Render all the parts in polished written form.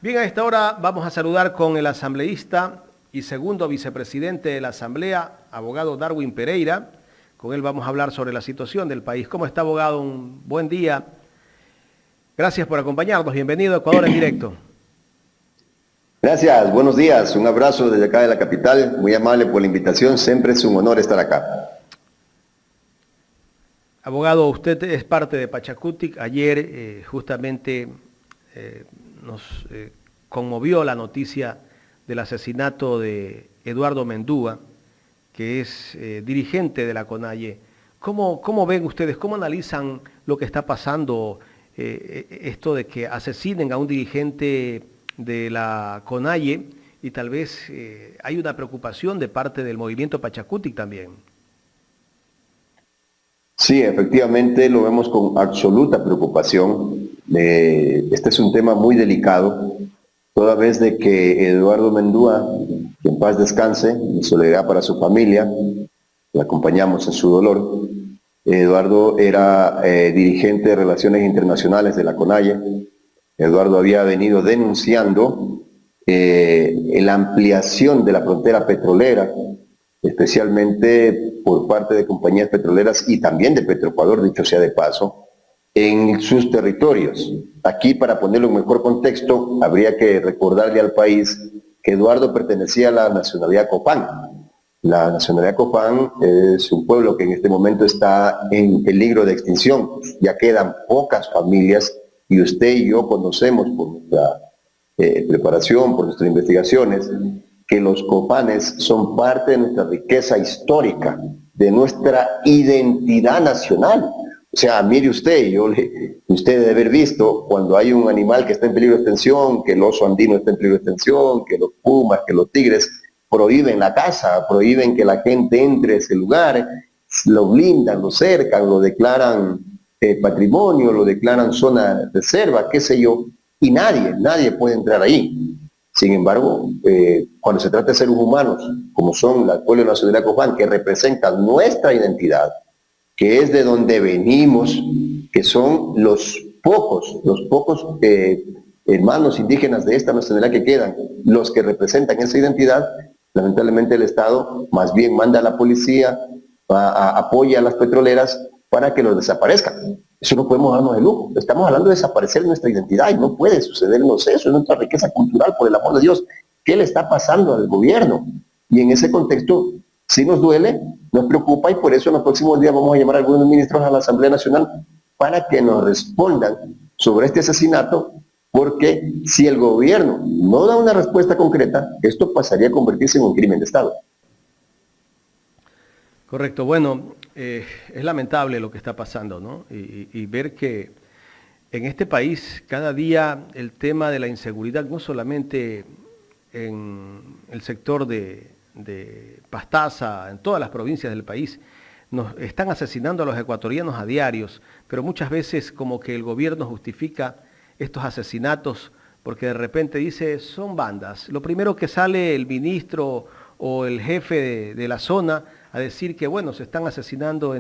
Bien, a esta hora vamos a saludar con el asambleísta y segundo vicepresidente de la Asamblea, abogado Darwin Pereira. Con él vamos a hablar sobre la situación del país. ¿Cómo está, abogado? Un buen día. Gracias por acompañarnos. Bienvenido a Ecuador en directo. Gracias, buenos días. Un abrazo desde acá de la capital. Muy amable por la invitación. Siempre es un honor estar acá. Abogado, usted es parte de Pachakutik. Ayer justamente nos conmovió la noticia del asesinato de Eduardo Mendúa, que es dirigente de la CONAIE. ¿Cómo ven ustedes, cómo analizan lo que está pasando, esto de que asesinen a un dirigente de la CONAIE y tal vez hay una preocupación de parte del movimiento Pachakutik también? Sí, efectivamente lo vemos con absoluta preocupación. Este es un tema muy delicado, toda vez de que Eduardo Mendúa, que en paz descanse, en soledad para su familia, le acompañamos en su dolor. Eduardo era dirigente de Relaciones Internacionales de la CONAIE. Eduardo había venido denunciando la ampliación de la frontera petrolera, especialmente por parte de compañías petroleras y también de Petroecuador, dicho sea de paso, en sus territorios. Aquí, para ponerlo en mejor contexto, habría que recordarle al país que Eduardo pertenecía a la nacionalidad Copán. La nacionalidad Copán es un pueblo que en este momento está en peligro de extinción. Ya quedan pocas familias y usted y yo conocemos por nuestra preparación, por nuestras investigaciones, que los copanes son parte de nuestra riqueza histórica, de nuestra identidad nacional. O sea, mire usted, usted debe haber visto cuando hay un animal que está en peligro de extinción, que el oso andino está en peligro de extinción, que los pumas, que los tigres prohíben la caza, prohíben que la gente entre a ese lugar, lo blindan, lo cercan, lo declaran patrimonio, lo declaran zona de reserva, qué sé yo, y nadie puede entrar ahí. Sin embargo, cuando se trata de seres humanos, como son el pueblo de la nacionalidad Copán, que representan nuestra identidad, que es de donde venimos, que son los pocos hermanos indígenas de esta nacionalidad que quedan, los que representan esa identidad, lamentablemente el Estado más bien manda a la policía, apoya a las petroleras para que los desaparezcan. Eso no podemos darnos de lujo. Estamos hablando de desaparecer nuestra identidad y no puede sucedernos eso. Es nuestra riqueza cultural, por el amor de Dios. ¿Qué le está pasando al gobierno? Y en ese contexto, sí nos duele, nos preocupa y por eso en los próximos días vamos a llamar a algunos ministros a la Asamblea Nacional para que nos respondan sobre este asesinato, porque si el gobierno no da una respuesta concreta, esto pasaría a convertirse en un crimen de Estado. Correcto. Bueno, es lamentable lo que está pasando, ¿no? Y ver que en este país cada día el tema de la inseguridad, no solamente en el sector de Pastaza, en todas las provincias del país, nos están asesinando a los ecuatorianos a diarios, pero muchas veces como que el gobierno justifica estos asesinatos porque de repente dice son bandas. Lo primero que sale el ministro o el jefe de la zona a decir que bueno, se están asesinando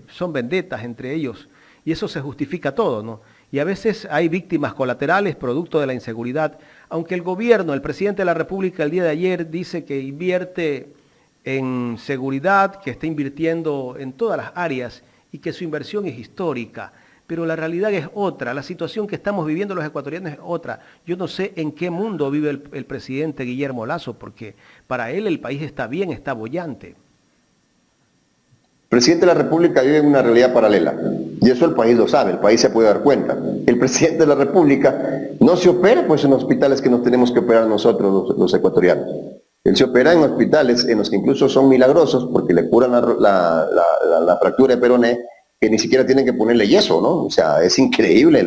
son vendetas entre ellos, y eso se justifica todo, ¿no? Y a veces hay víctimas colaterales producto de la inseguridad, aunque el gobierno, el presidente de la República el día de ayer dice que invierte en seguridad, que está invirtiendo en todas las áreas y que su inversión es histórica, pero la realidad es otra, la situación que estamos viviendo los ecuatorianos es otra. Yo no sé en qué mundo vive el presidente Guillermo Lasso, porque para él el país está bien, está boyante. El presidente de la República vive en una realidad paralela, y eso el país lo sabe, el país se puede dar cuenta. El presidente de la República no se opera pues en hospitales que nos tenemos que operar nosotros los ecuatorianos. Él se opera en hospitales en los que incluso son milagrosos porque le curan la fractura de peroné, que ni siquiera tienen que ponerle yeso, ¿no? O sea, es increíble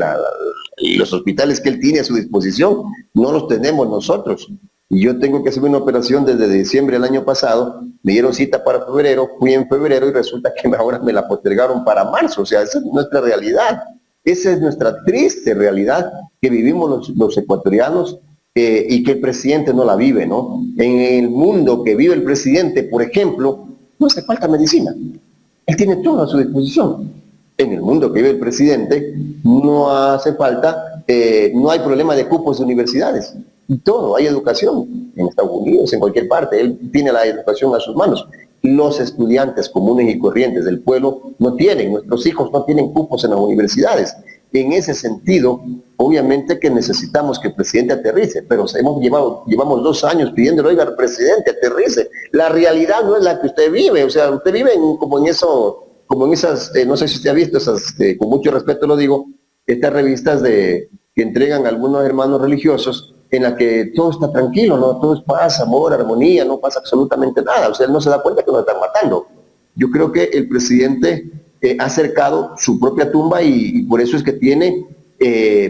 los hospitales que él tiene a su disposición, no los tenemos nosotros. Y yo tengo que hacer una operación desde diciembre del año pasado, me dieron cita para febrero, fui en febrero y resulta que ahora me la postergaron para marzo. O sea, esa es nuestra realidad, esa es nuestra triste realidad que vivimos los ecuatorianos y que el presidente no la vive, ¿no? En el mundo que vive el presidente, por ejemplo, no hace falta medicina, él tiene todo a su disposición. En el mundo que vive el presidente no hace falta no hay problema de cupos de universidades. Y todo, hay educación en Estados Unidos, en cualquier parte, él tiene la educación a sus manos. Los estudiantes comunes y corrientes del pueblo no tienen, nuestros hijos no tienen cupos en las universidades. En ese sentido, obviamente que necesitamos que el presidente aterrice, pero llevamos 2 años pidiéndole, oiga, presidente, aterrice. La realidad no es la que usted vive, o sea, usted vive como en esas, no sé si usted ha visto esas, con mucho respeto lo digo, estas revistas que entregan algunos hermanos religiosos, en la que todo está tranquilo, ¿no? Todo es paz, amor, armonía, no pasa absolutamente nada. O sea, él no se da cuenta que nos están matando. Yo creo que el presidente ha cercado su propia tumba y por eso es que tiene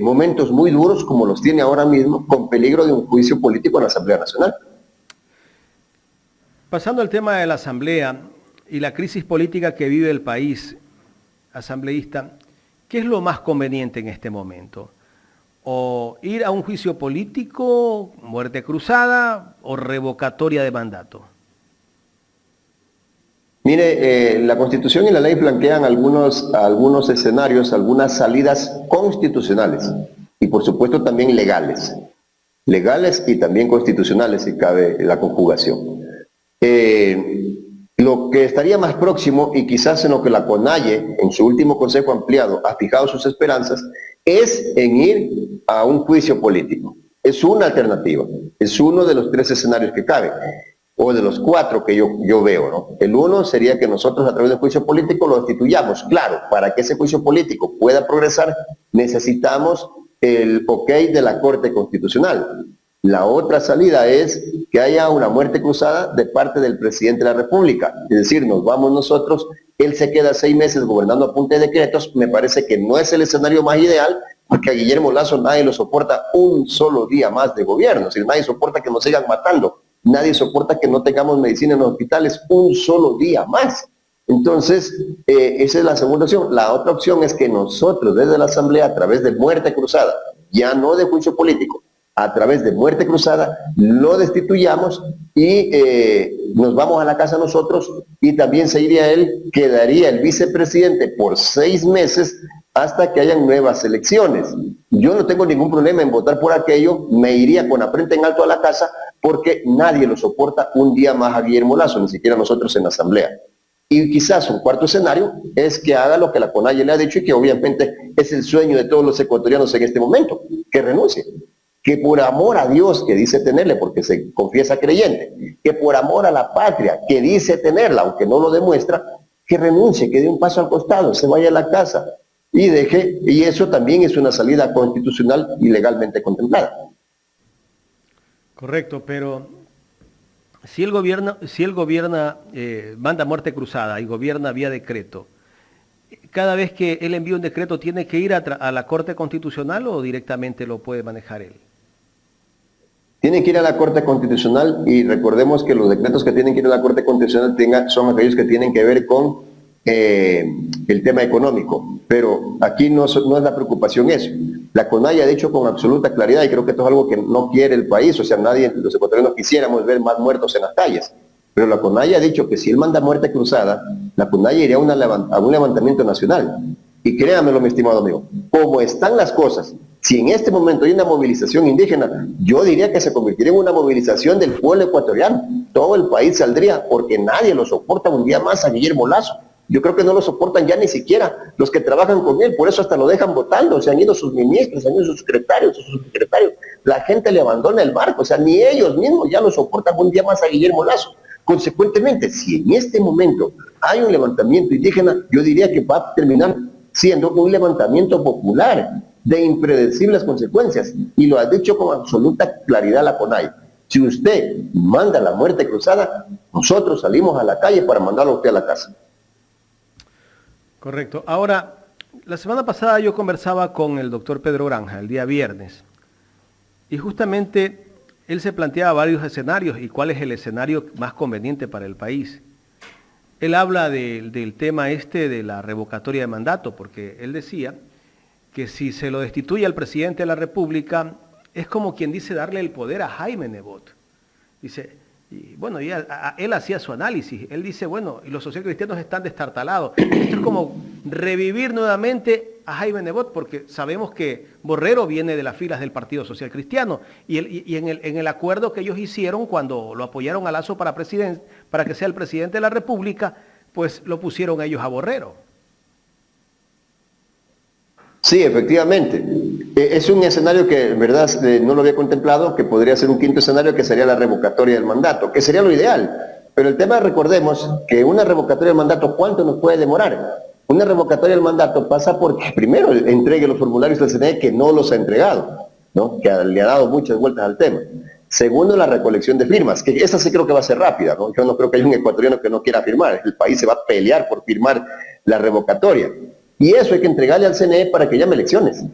momentos muy duros, como los tiene ahora mismo, con peligro de un juicio político en la Asamblea Nacional. Pasando al tema de la Asamblea y la crisis política que vive el país, asambleísta, ¿qué es lo más conveniente en este momento? ¿O ir a un juicio político, muerte cruzada o revocatoria de mandato? Mire, la Constitución y la ley plantean algunos escenarios, algunas salidas constitucionales y por supuesto también legales y también constitucionales si cabe la conjugación. Lo que estaría más próximo y quizás en lo que la CONAIE en su último consejo ampliado ha fijado sus esperanzas es en ir a un juicio político. Es una alternativa, es uno de los 3 escenarios que cabe, o de los 4 que yo veo, ¿no? El uno sería que nosotros a través del juicio político lo destituyamos. Claro, para que ese juicio político pueda progresar necesitamos el ok de la Corte Constitucional. La otra salida es que haya una muerte cruzada de parte del presidente de la República. Es decir, nos vamos nosotros, él se queda 6 meses gobernando a punta de decretos. Me parece que no es el escenario más ideal, porque a Guillermo Lasso nadie lo soporta un solo día más de gobierno. Es decir, nadie soporta que nos sigan matando. Nadie soporta que no tengamos medicina en los hospitales un solo día más. Entonces, esa es la segunda opción. La otra opción es que nosotros desde la Asamblea, a través de muerte cruzada, ya no de juicio político, a través de muerte cruzada, lo destituyamos y nos vamos a la casa nosotros y también se iría él, quedaría el vicepresidente por 6 meses hasta que hayan nuevas elecciones. Yo no tengo ningún problema en votar por aquello, me iría con la frente en alto a la casa porque nadie lo soporta un día más a Guillermo Lasso, ni siquiera nosotros en la Asamblea. Y quizás un cuarto escenario es que haga lo que la CONAIE le ha dicho y que obviamente es el sueño de todos los ecuatorianos en este momento, que renuncie. Que por amor a Dios, que dice tenerle, porque se confiesa creyente, que por amor a la patria, que dice tenerla, aunque no lo demuestra, que renuncie, que dé un paso al costado, se vaya a la casa y deje, y eso también es una salida constitucional y legalmente contemplada. Correcto, pero si él gobierna, manda muerte cruzada y gobierna vía decreto, cada vez que él envía un decreto, ¿tiene que ir a la Corte Constitucional o directamente lo puede manejar él? Tienen que ir a la Corte Constitucional y recordemos que los decretos que tienen que ir a la Corte Constitucional son aquellos que tienen que ver con el tema económico, pero aquí no es la preocupación eso. La CONAIE ha dicho con absoluta claridad, y creo que esto es algo que no quiere el país, o sea, nadie, los ecuatorianos quisiéramos ver más muertos en las calles, pero la CONAIE ha dicho que si él manda muerte cruzada, la CONAIE iría a un levantamiento nacional. Y créanmelo, mi estimado amigo, como están las cosas, si en este momento hay una movilización indígena, yo diría que se convertiría en una movilización del pueblo ecuatoriano. Todo el país saldría porque nadie lo soporta un día más a Guillermo Lasso. Yo creo que no lo soportan ya ni siquiera los que trabajan con él, por eso hasta lo dejan votando, se han ido sus ministros, se han ido sus secretarios, la gente le abandona el barco, o sea, ni ellos mismos ya lo soportan un día más a Guillermo Lasso. Consecuentemente, si en este momento hay un levantamiento indígena, yo diría que va a terminar siendo un levantamiento popular de impredecibles consecuencias, y lo ha dicho con absoluta claridad la CONAIE. Si usted manda la muerte cruzada, nosotros salimos a la calle para mandarlo a usted a la casa. Correcto. Ahora, la semana pasada yo conversaba con el doctor Pedro Granja, el día viernes, y justamente él se planteaba varios escenarios y cuál es el escenario más conveniente para el país. Él habla del tema de la revocatoria de mandato, porque él decía que si se lo destituye al presidente de la República, es como quien dice darle el poder a Jaime Nebot. Dice, y bueno, él hacía su análisis. Él dice, bueno, y los socialcristianos están destartalados. Esto es como revivir nuevamente a Jaime Nebot, porque sabemos que Borrero viene de las filas del Partido Social Cristiano, y en el acuerdo que ellos hicieron cuando lo apoyaron a Lasso para que sea el presidente de la República, pues lo pusieron ellos a Borrero. Sí, efectivamente. Es un escenario que en verdad no lo había contemplado, que podría ser un quinto escenario, que sería la revocatoria del mandato, que sería lo ideal. Pero el tema, recordemos, que una revocatoria del mandato, ¿cuánto nos puede demorar? Una revocatoria del mandato pasa porque primero entregue los formularios del CNE, que no los ha entregado, ¿no? Que le ha dado muchas vueltas al tema. Segundo, la recolección de firmas, que esa sí creo que va a ser rápida, ¿no? Yo no creo que haya un ecuatoriano que no quiera firmar. El país se va a pelear por firmar la revocatoria. Y eso hay que entregarle al CNE para que llame elecciones.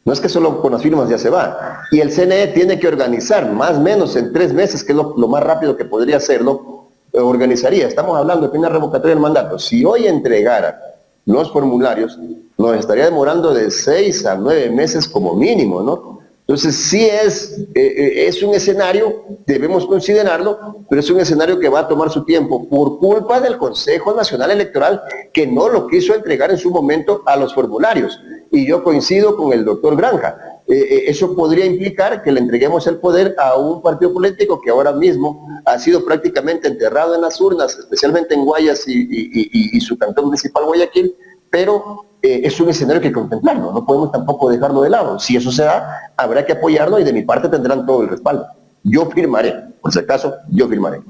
No es que solo con las firmas ya se va. Y el CNE tiene que organizar, más o menos en 3 meses, que es lo más rápido que podría hacerlo, organizaría. Estamos hablando de una revocatoria del mandato. Si hoy entregara los formularios, nos estaría demorando de 6 a 9 meses como mínimo, ¿no? Entonces sí es un escenario, debemos considerarlo, pero es un escenario que va a tomar su tiempo por culpa del Consejo Nacional Electoral, que no lo quiso entregar en su momento a los formularios. Y yo coincido con el doctor Granja. Eso podría implicar que le entreguemos el poder a un partido político que ahora mismo ha sido prácticamente enterrado en las urnas, especialmente en Guayas y su cantón municipal Guayaquil, pero es un escenario que contemplarlo, no podemos tampoco dejarlo de lado. Si eso se da, habrá que apoyarlo y de mi parte tendrán todo el respaldo. Yo firmaré, por si acaso, yo firmaré.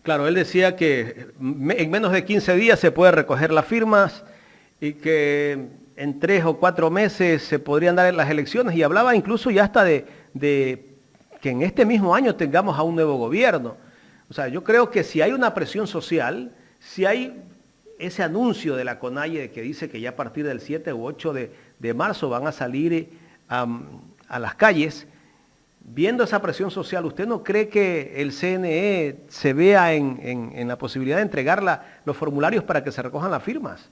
Claro, él decía que en menos de 15 días se puede recoger las firmas y que en 3 o 4 meses se podrían dar las elecciones, y hablaba incluso ya hasta de que en este mismo año tengamos a un nuevo gobierno. O sea, yo creo que si hay una presión social, si hay ese anuncio de la CONAIE que dice que ya a partir del 7 u 8 de marzo van a salir a las calles, viendo esa presión social, ¿usted no cree que el CNE se vea en la posibilidad de entregar los formularios para que se recojan las firmas?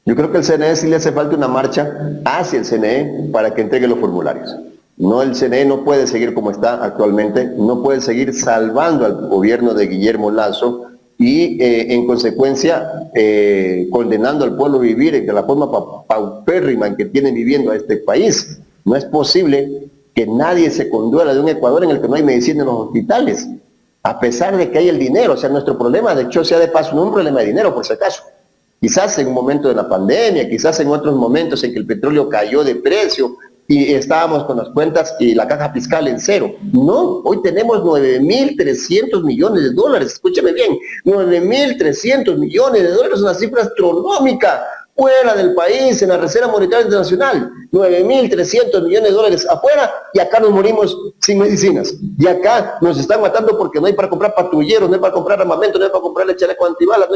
Yo creo que al CNE sí le hace falta una marcha hacia el CNE para que entregue los formularios. No, el CNE no puede seguir como está actualmente, no puede seguir salvando al gobierno de Guillermo Lasso y en consecuencia condenando al pueblo a vivir de la forma paupérrima en que tienen viviendo a este país. No es posible que nadie se conduela de un Ecuador en el que no hay medicina en los hospitales, a pesar de que hay el dinero. O sea, nuestro problema, de hecho, sea de paso, no es un problema de dinero, por si acaso. Quizás en un momento de la pandemia, quizás en otros momentos en que el petróleo cayó de precio y estábamos con las cuentas y la caja fiscal en cero. No, hoy tenemos 9.300 millones de dólares, escúcheme bien, 9.300 millones de dólares, una cifra astronómica, fuera del país, en la Reserva Monetaria Internacional, 9.300 millones de dólares afuera, y acá nos morimos sin medicinas. Y acá nos están matando porque no hay para comprar patrulleros, no hay para comprar armamento, no hay para comprar chaleco antibalas, no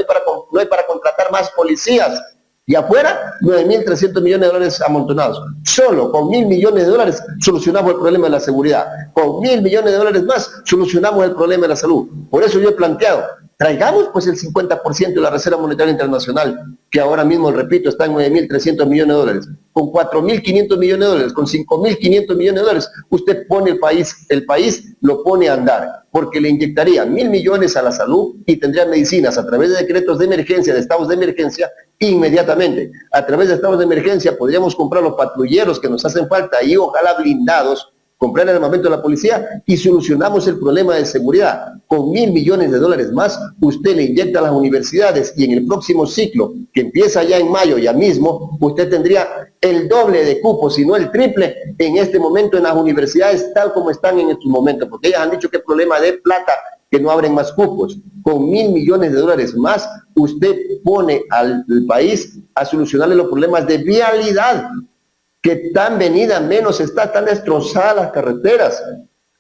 hay para contratar más policías. Y afuera, 9.300 millones de dólares amontonados. Solo con 1.000 millones de dólares solucionamos el problema de la seguridad. Con 1.000 millones de dólares más solucionamos el problema de la salud. Por eso yo he planteado, traigamos pues el 50% de la Reserva Monetaria Internacional, que ahora mismo, repito, está en 9.300 millones de dólares. Con 4.500 millones de dólares, con 5.500 millones de dólares, usted pone el país lo pone a andar, porque le inyectaría 1.000 millones a la salud y tendría medicinas a través de decretos de emergencia, de estados de emergencia, inmediatamente. A través de estados de emergencia podríamos comprar los patrulleros que nos hacen falta y ojalá blindados, comprar el armamento de la policía y solucionamos el problema de seguridad. Con 1.000 millones de dólares más, usted le inyecta a las universidades y en el próximo ciclo, que empieza ya en mayo, ya mismo, usted tendría el doble de cupos, si no el triple, en este momento en las universidades, tal como están en estos momentos, porque ellas han dicho que es problema de plata, que no abren más cupos. Con 1.000 millones de dólares más, usted pone al país a solucionarle los problemas de vialidad, que tan venida menos está, tan destrozadas las carreteras.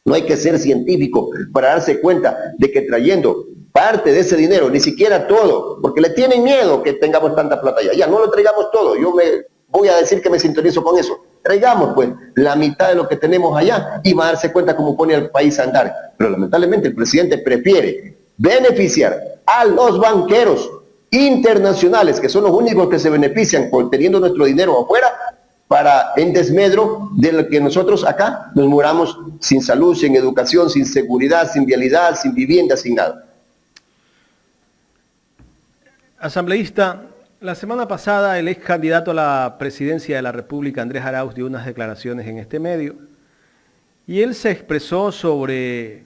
No hay que ser científico para darse cuenta de que trayendo parte de ese dinero, ni siquiera todo, porque le tienen miedo que tengamos tanta plata allá. Ya no lo traigamos todo, yo me voy a decir que me sintonizo con eso. Traigamos pues la mitad de lo que tenemos allá y va a darse cuenta cómo pone al país a andar. Pero lamentablemente el presidente prefiere beneficiar a los banqueros internacionales, que son los únicos que se benefician por teniendo nuestro dinero afuera, para en desmedro de lo que nosotros acá nos muramos sin salud, sin educación, sin seguridad, sin vialidad, sin vivienda, sin nada. Asambleísta, la semana pasada el ex candidato a la presidencia de la República, Andrés Arauz, dio unas declaraciones en este medio y él se expresó sobre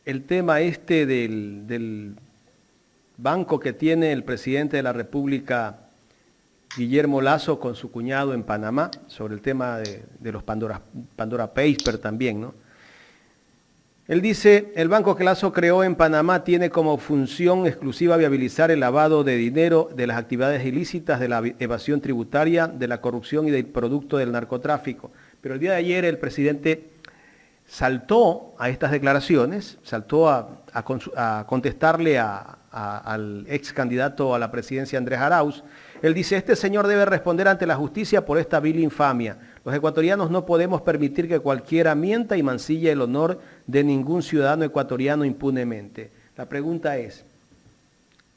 el tema del banco que tiene el presidente de la República, Guillermo Lasso, con su cuñado en Panamá, sobre el tema de los Pandora Papers también, ¿no? Él dice, el banco que Lasso creó en Panamá tiene como función exclusiva viabilizar el lavado de dinero de las actividades ilícitas, de la evasión tributaria, de la corrupción y del producto del narcotráfico. Pero el día de ayer el presidente saltó a estas declaraciones, saltó a contestarle al ex candidato a la presidencia Andrés Arauz. Él dice, este señor debe responder ante la justicia por esta vil infamia. Los ecuatorianos no podemos permitir que cualquiera mienta y mancille el honor de ningún ciudadano ecuatoriano impunemente. La pregunta es,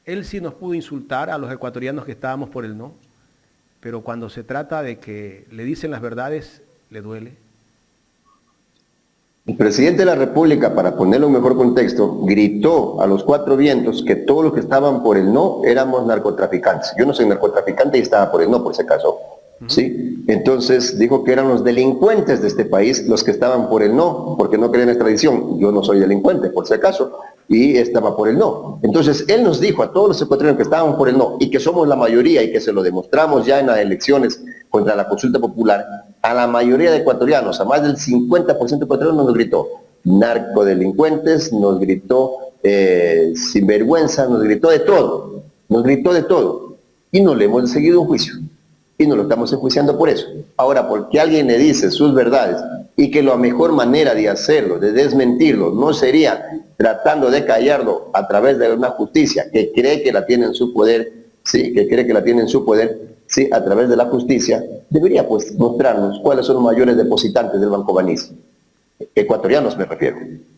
él sí nos pudo insultar a los ecuatorianos que estábamos por el no, pero cuando se trata de que le dicen las verdades, le duele. El presidente de la República, para ponerlo en mejor contexto, gritó a los cuatro vientos que todos los que estaban por el no éramos narcotraficantes. Yo no soy narcotraficante y estaba por el no, por si acaso. ¿Sí? Entonces dijo que eran los delincuentes de este país los que estaban por el no, porque no querían extradición. Yo no soy delincuente, por si acaso, y estaba por el no. Entonces él nos dijo a todos los ecuatorianos que estaban por el no y que somos la mayoría y que se lo demostramos ya en las elecciones contra la consulta popular, a la mayoría de ecuatorianos, a más del 50% de ecuatorianos nos gritó narcodelincuentes, nos gritó sinvergüenza, nos gritó de todo, y no le hemos seguido un juicio. Y no lo estamos enjuiciando por eso. Ahora, porque alguien le dice sus verdades y que la mejor manera de hacerlo, de desmentirlo, no sería tratando de callarlo a través de una justicia que cree que la tiene en su poder, sí, sí, a través de la justicia, debería pues mostrarnos cuáles son los mayores depositantes del Banco Banismo. Ecuatorianos me refiero.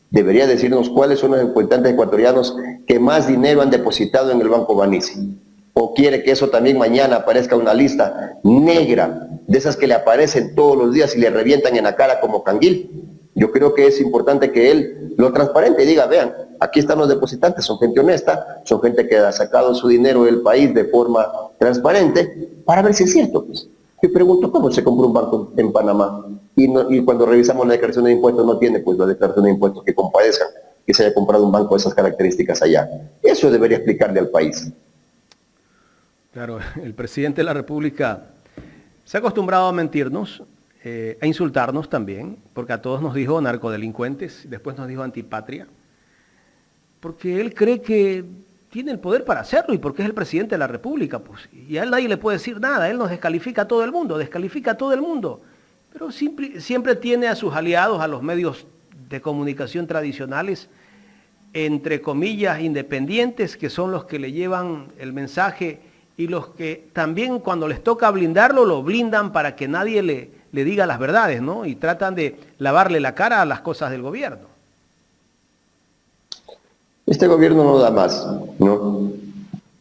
Debería decirnos cuáles son los depositantes ecuatorianos que más dinero han depositado en el Banco Banismo. ¿O quiere que eso también mañana aparezca una lista negra, de esas que le aparecen todos los días y le revientan en la cara como canguil? Yo creo que es importante que él lo transparente y diga, vean, aquí están los depositantes, son gente honesta, son gente que ha sacado su dinero del país de forma transparente, para ver si es cierto. Pues. Yo pregunto, ¿cómo se compró un banco en Panamá? Y cuando revisamos la declaración de impuestos no tiene pues la declaración de impuestos que compadezcan que se haya comprado un banco de esas características allá. Eso debería explicarle al país. Claro, el presidente de la República se ha acostumbrado a mentirnos, a insultarnos también, porque a todos nos dijo narcodelincuentes, después nos dijo antipatria, porque él cree que tiene el poder para hacerlo y porque es el presidente de la República, pues, y a él nadie le puede decir nada, él nos descalifica a todo el mundo, pero siempre tiene a sus aliados, a los medios de comunicación tradicionales, entre comillas, independientes, que son los que le llevan el mensaje y los que también cuando les toca blindarlo, lo blindan para que nadie le diga las verdades, ¿no? Y tratan de lavarle la cara a las cosas del gobierno. Este gobierno no da más, ¿no?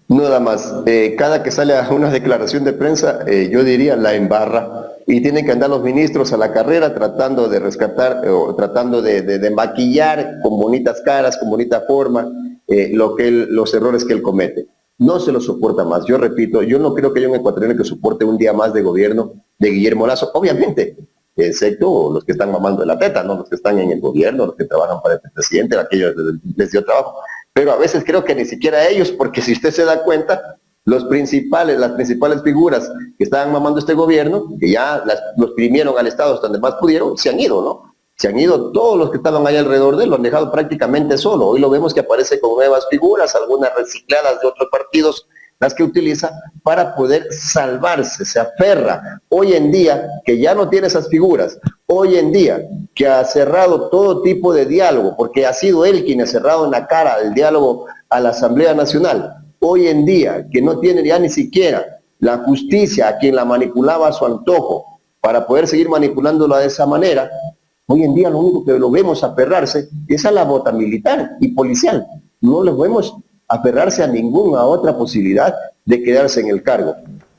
No da más. Cada que sale a una declaración de prensa, yo diría la embarra. Y tienen que andar los ministros a la carrera tratando de rescatar, o tratando de maquillar con bonitas caras, con bonita forma, los errores que él comete. No se lo soporta más. Yo repito, yo no creo que haya un ecuatoriano que soporte un día más de gobierno de Guillermo Lasso, obviamente, excepto los que están mamando de la teta, ¿no? Los que están en el gobierno, los que trabajan para el presidente, aquellos les dio trabajo. Pero a veces creo que ni siquiera ellos, porque si usted se da cuenta, las principales figuras que estaban mamando este gobierno, que ya los primieron al Estado hasta donde más pudieron, se han ido, ¿no? Se han ido todos los que estaban ahí alrededor de él, lo han dejado prácticamente solo. Hoy lo vemos que aparece con nuevas figuras, algunas recicladas de otros partidos, las que utiliza para poder salvarse, se aferra. Hoy en día, que ya no tiene esas figuras, hoy en día, que ha cerrado todo tipo de diálogo, porque ha sido él quien ha cerrado en la cara el diálogo a la Asamblea Nacional, hoy en día, que no tiene ya ni siquiera la justicia a quien la manipulaba a su antojo, para poder seguir manipulándola de esa manera, hoy en día lo único que lo vemos aferrarse es a la bota militar y policial. No lo vemos aferrarse a ninguna otra posibilidad de quedarse en el cargo.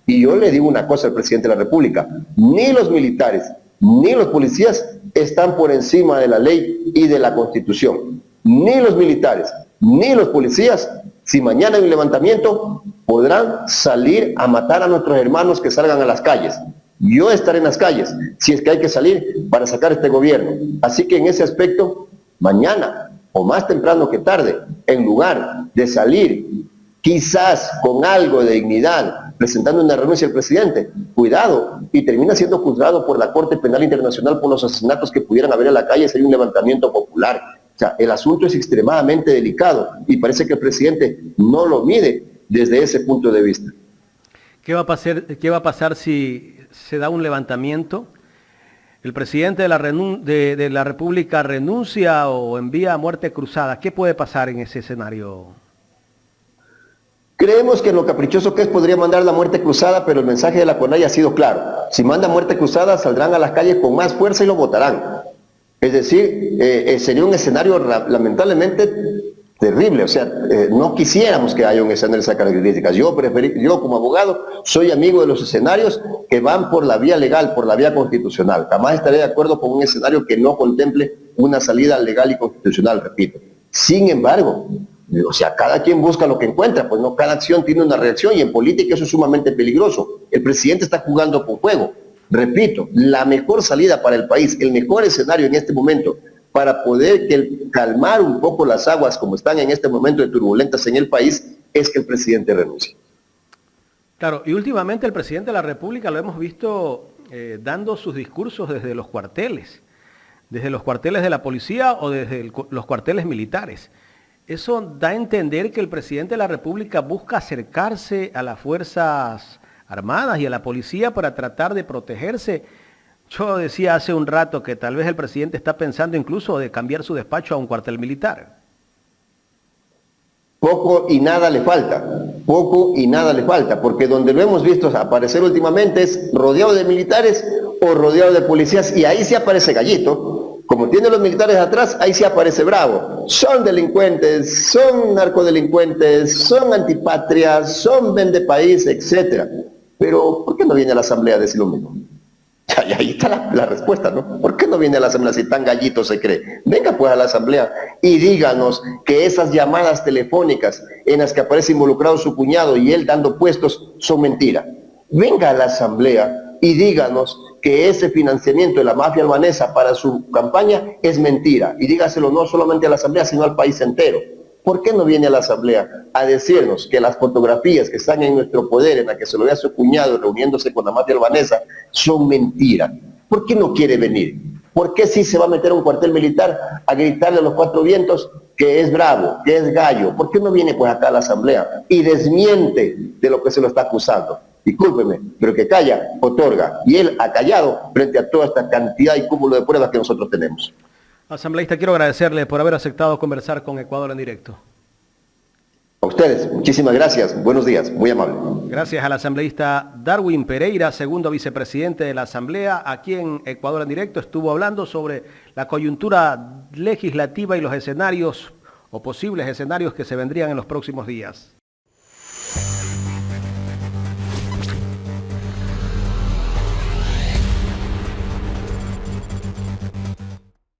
Y yo le digo una cosa al presidente de la República, ni los militares, ni los policías están por encima de la ley y de la Constitución. Ni los militares, ni los policías, si mañana hay un levantamiento, podrán salir a matar a nuestros hermanos que salgan a las calles. Yo estaré en las calles, si es que hay que salir para sacar este gobierno. Así que en ese aspecto, mañana o más temprano que tarde, en lugar de salir quizás con algo de dignidad, presentando una renuncia al presidente, cuidado, y termina siendo juzgado por la Corte Penal Internacional por los asesinatos que pudieran haber en la calle si hay un levantamiento popular. O sea, el asunto es extremadamente delicado y parece que el presidente no lo mide desde ese punto de vista. ¿Qué va a pasar si se da un levantamiento? ¿El presidente de la República renuncia o envía a muerte cruzada? ¿Qué puede pasar en ese escenario? Creemos que en lo caprichoso que es podría mandar la muerte cruzada, pero el mensaje de la CONAIE ha sido claro. Si manda muerte cruzada, saldrán a las calles con más fuerza y lo votarán. Es decir, sería un escenario lamentablemente terrible. O sea, no quisiéramos que haya un escenario de esas características. Yo como abogado soy amigo de los escenarios que van por la vía legal, por la vía constitucional. Jamás estaré de acuerdo con un escenario que no contemple una salida legal y constitucional, repito. Sin embargo, o sea, cada quien busca lo que encuentra, pues no, cada acción tiene una reacción y en política eso es sumamente peligroso. El presidente está jugando con fuego. Repito, la mejor salida para el país, el mejor escenario en este momento para poder calmar un poco las aguas como están en este momento de turbulentas en el país, es que el presidente renuncie. Claro, y últimamente el presidente de la República lo hemos visto dando sus discursos desde los cuarteles de la policía o desde los cuarteles militares. Eso da a entender que el presidente de la República busca acercarse a las Fuerzas Armadas y a la policía para tratar de protegerse. Yo decía hace un rato que tal vez el presidente está pensando incluso de cambiar su despacho a un cuartel militar. Poco y nada le falta, porque donde lo hemos visto aparecer últimamente es rodeado de militares o rodeado de policías, y ahí sí aparece Gallito. Como tiene los militares atrás, ahí sí aparece Bravo. Son delincuentes, son narcodelincuentes, son antipatrias, son vendepaís, etc. Pero, ¿por qué no viene a la Asamblea a decir lo mismo? Y ahí está la respuesta, ¿no? ¿Por qué no viene a la Asamblea si tan Gallito se cree? Venga pues a la Asamblea y díganos que esas llamadas telefónicas en las que aparece involucrado su cuñado y él dando puestos son mentira. Venga a la Asamblea y díganos que ese financiamiento de la mafia albanesa para su campaña es mentira. Y dígaselo no solamente a la Asamblea, sino al país entero. ¿Por qué no viene a la Asamblea a decirnos que las fotografías que están en nuestro poder, en las que se lo ve a su cuñado reuniéndose con la mafia albanesa, son mentira? ¿Por qué no quiere venir? ¿Por qué sí se va a meter a un cuartel militar a gritarle a los cuatro vientos que es Bravo, que es Gallo? ¿Por qué no viene pues acá a la Asamblea y desmiente de lo que se lo está acusando? Discúlpeme, pero que calla, otorga. Y él ha callado frente a toda esta cantidad y cúmulo de pruebas que nosotros tenemos. Asambleísta, quiero agradecerle por haber aceptado conversar con Ecuador en directo. A ustedes, muchísimas gracias. Buenos días, muy amable. Gracias al asambleísta Darwin Pereira, segundo vicepresidente de la Asamblea. Aquí en Ecuador en directo estuvo hablando sobre la coyuntura legislativa y los escenarios o posibles escenarios que se vendrían en los próximos días.